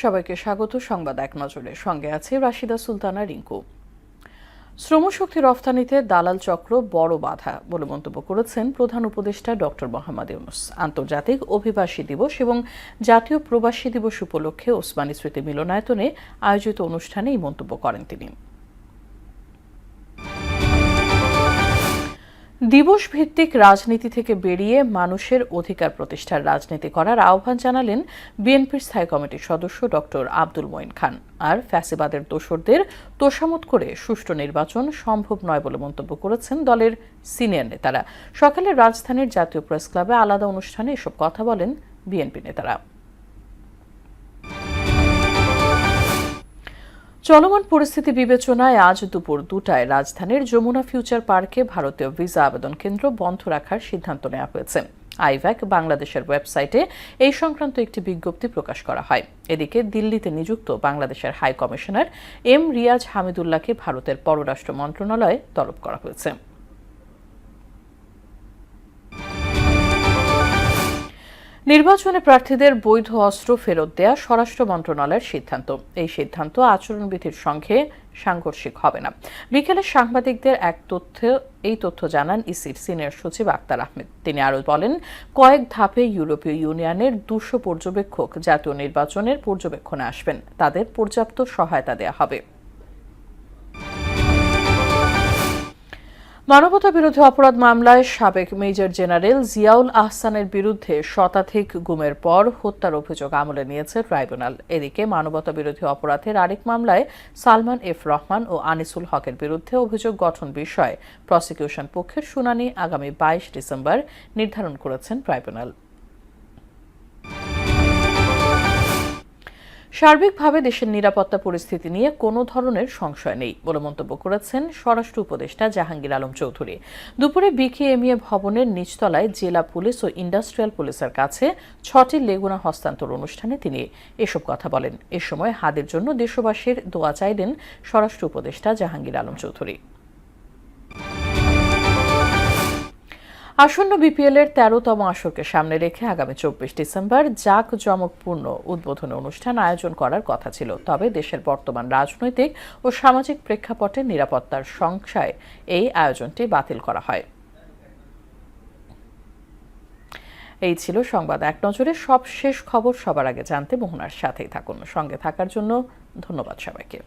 সবাইকে স্বাগত সংবাদ এক নজরে। সঙ্গে আছে রাশিদা সুলতানা রিঙ্কু। শ্রমশক্তি রফতানিতে দালাল চক্র বড় বাধা বলে মন্তব্য করেছেন প্রধান উপদেষ্টা ডক্টর মোহাম্মদ ইউনূস। আন্তর্জাতিক অভিবাসী দিবস এবং জাতীয় প্রবাসী দিবস উপলক্ষে ওসমানী স্মৃতি মিলনায়তনে আয়োজিত অনুষ্ঠানে এই মন্তব্য করেন তিনি। দিবস ভিত্তিক রাজনীতি থেকে বেরিয়ে মানুষের অধিকার প্রতিষ্ঠার রাজনীতি করার আহ্বান জানালেন বিএনপির স্থায়ী কমিটির সদস্য ডক্টর আব্দুল মঈন খান। আর ফ্যাসিবাদের দোসরদের তোষামোদ করে সুষ্ঠু নির্বাচন সম্ভব নয় বলে মন্তব্য করেছেন দলের সিনিয়র নেতারা। সকালে রাজধানীর জাতীয় প্রেস ক্লাবে আলাদা অনুষ্ঠানে এসব কথা বলেন বিএনপি নেতারা। চলমান পরিস্থিতি বিবেচনায় আজ দুপুর 2টায় রাজধানীর যমুনা ফিউচার পার্কে ভারতীয় ভিসা আবেদন কেন্দ্র বন্ধ রাখার সিদ্ধান্ত নেওয়া হয়েছে। আইভ্যাক বাংলাদেশের ওয়েবসাইটে এই সংক্রান্ত একটি বিজ্ঞপ্তি প্রকাশ করা হয়। এদিকে দিল্লিতে নিযুক্ত বাংলাদেশের হাই কমিশনার এম রিয়াজ হামিদুল্লাহকে ভারতের পররাষ্ট্র মন্ত্রণালয়ে তলব করা হয়েছে। নির্বাচনে প্রার্থীদের বৈধ অস্ত্র ফেরত দেয়া স্বরাষ্ট্র মন্ত্রণালয়ের সিদ্ধান্ত। এই সিদ্ধান্ত আচরণবিধির সঙ্গে সাংঘর্ষিক হবে না। বিকেলে সাংবাদিকদের এই তথ্য জানান ইসির সিনিয়র সচিব আক্তার আহমেদ। তিনি আরও বলেন, কয়েক ধাপে ইউরোপীয় ইউনিয়নের 200 পর্যবেক্ষক জাতীয় নির্বাচনের পর্যবেক্ষণে আসবেন। তাদের পর্যাপ্ত সহায়তা দেওয়া হবে। মানবতা বিরোধী অপরাধ মামলায় সাবেক মেজর জেনারেল জিয়াউল আহসানের বিরুদ্ধে শতাধিক গুমের পর হত্যার অভিযোগ আমলে নিয়েছে ট্রাইব্যুনাল। এদিকে মানবতা বিরোধী অপরাধের আরেক মামলায় সালমান এফ রহমান ও আনিসুল হকের বিরুদ্ধে অভিযোগ গঠন বিষয়ে প্রসিকিউশন পক্ষের শুনানি আগামী 22 ডিসেম্বর নির্ধারণ করেছেন ট্রাইব্যুনাল। সার্বিকভাবে দেশের নিরাপত্তা পরিস্থিতি নিয়ে কোনো ধরনের সংশয় নেই বলে মন্তব্য করেছেন স্বরাষ্ট্র উপদেষ্টা জাহাঙ্গীর আলম চৌধুরী। দুপুরে বিকেএমইএ ভবনের নিচতলায় জেলা পুলিশ ও ইন্ডাস্ট্রিয়াল পুলিশের কাছে 6টি লেগুনা হস্তান্তর অনুষ্ঠানে তিনি এসব কথা বলেন। এ সময় হাদির জন্য দেশবাসীর দোয়া চাইলেন স্বরাষ্ট্র উপদেষ্টা জাহাঙ্গীর আলম চৌধুরী। আসন্ন বিপিএল এর 13তম আসরকে সামনে রেখে আগামী 24 ডিসেম্বর জাঁকজমকপূর্ণ উদ্বোধনী অনুষ্ঠান আয়োজন করার কথা ছিল। তবে দেশের বর্তমান রাজনৈতিক ও সামাজিক প্রেক্ষাপটে নিরাপত্তার সংশয়ে এই আয়োজনটি বাতিল করা হয়। এই ছিল সংবাদ এক নজরে। সব শেষ খবর সবার আগে জানতে মোহনার সাথেই থাকুন। সঙ্গে থাকার জন্য ধন্যবাদ সবাইকে।